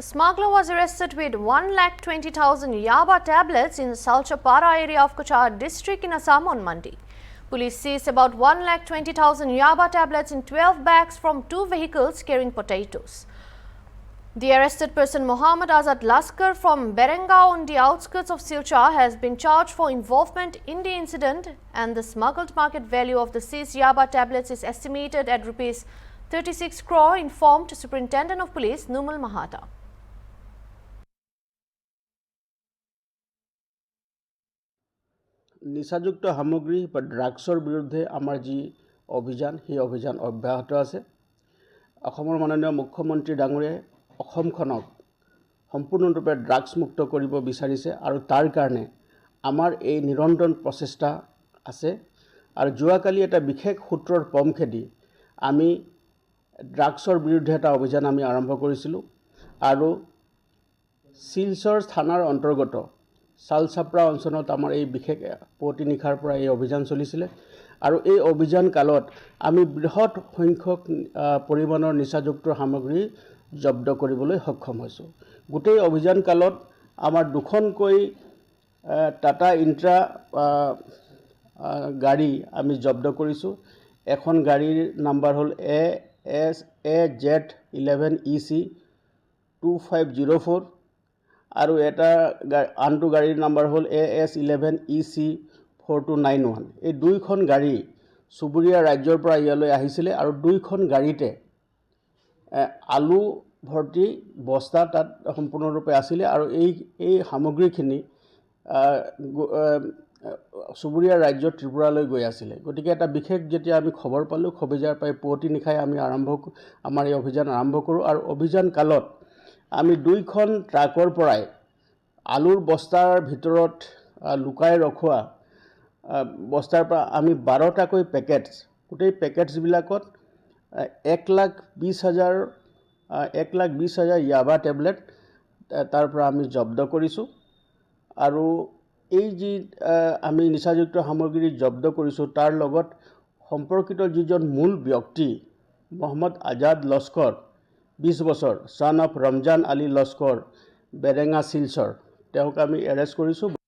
smuggler was arrested with 1,20,000 Yaba tablets in the Salchapara area of Kochar district in Assam on Monday. Police seized about 1,20,000 Yaba tablets in 12 bags from 2 vehicles carrying potatoes. The arrested person Mohammad Azad Laskar from Berengao on the outskirts of Silchar has been charged for involvement in the incident, and the smuggled market value of the seized Yaba tablets is estimated at Rs 36 crore, informed Superintendent of Police Numal Mahata. নিচাযুক্ত সামগ্ৰী বা ড্ৰাগছৰ বিৰুদ্ধে আমাৰ যি অভিযান সেই অভিযান অব্যাহত আছে। অসমৰ মাননীয় মুখ্যমন্ত্ৰী ডাঙৰীয়াই অসমখনক সম্পূৰ্ণৰূপে ড্ৰাগছ মুক্ত কৰিব বিচাৰিছে আৰু তাৰ কাৰণে আমাৰ এই নিৰন্তৰ প্ৰচেষ্টা আছে। আৰু যোৱাকালি এটা বিশেষ সূত্ৰৰ পমখেদি আমি ড্ৰাগছৰ বিৰুদ্ধে এটা অভিযান আমি আৰম্ভ কৰিছিলোঁ আৰু শিলচৰ থানাৰ অন্তৰ্গত চালচাপৰা অঞ্চলত আমাৰ এই বিশেষ পুৱতি নিশাৰ পৰা এই অভিযান চলিছিলে আৰু এই অভিযান কালত আমি বৃহৎ সংখ্যক পৰিমাণৰ নিচাযুক্ত সামগ্ৰী জব্দ কৰিবলৈ সক্ষম হৈছোঁ। গোটেই অভিযান কালত আমাৰ দুখনকৈ টাটা ইন্ট্ৰা গাড়ী আমি জব্দ কৰিছোঁ। এখন গাড়ীৰ নাম্বাৰ হ'ল AZ11EC 2504 আৰু এটা আনটো গাড়ীৰ নাম্বাৰ হ'ল AS11EC 4291। এই দুইখন গাড়ী চুবুৰীয়া ৰাজ্যৰ পৰা ইয়ালৈ আহিছিলে আৰু দুইখন গাড়ীতে আলু ভৰ্তি বস্তা তাত সম্পূৰ্ণৰূপে আছিলে আৰু এই সামগ্ৰীখিনি চুবুৰীয়া ৰাজ্য ত্ৰিপুৰালৈ গৈ আছিলে। গতিকে এটা বিশেষ যেতিয়া আমি খবৰ পালোঁ, খবজাৰ পাই পুৱতি নিশাই আমি আমাৰ এই অভিযান আৰম্ভ কৰোঁ আৰু অভিযান কালত আমি দুইখন ট্ৰাকৰ পৰাই আলুৰ বস্তাৰ ভিতৰত লুকাই ৰখোৱা বস্তাৰ পৰা আমি 12টাকৈ পেকেটছ, গোটেই পেকেটছবিলাকত 1,20,000 ইয়াবা টেবলেট তাৰ পৰা আমি জব্দ কৰিছোঁ। আৰু এই যি আমি নিচাযুক্ত সামগ্ৰী জব্দ কৰিছোঁ তাৰ লগত সম্পৰ্কিত যিজন মূল ব্যক্তি মহম্মদ আজাদ লস্কৰ 20 বছৰ, ছান অফ ৰমজান আলী লস্কৰ, বেৰেঙা শিলচৰ, তেওঁক আমি এৰেষ্ট কৰিছোঁ।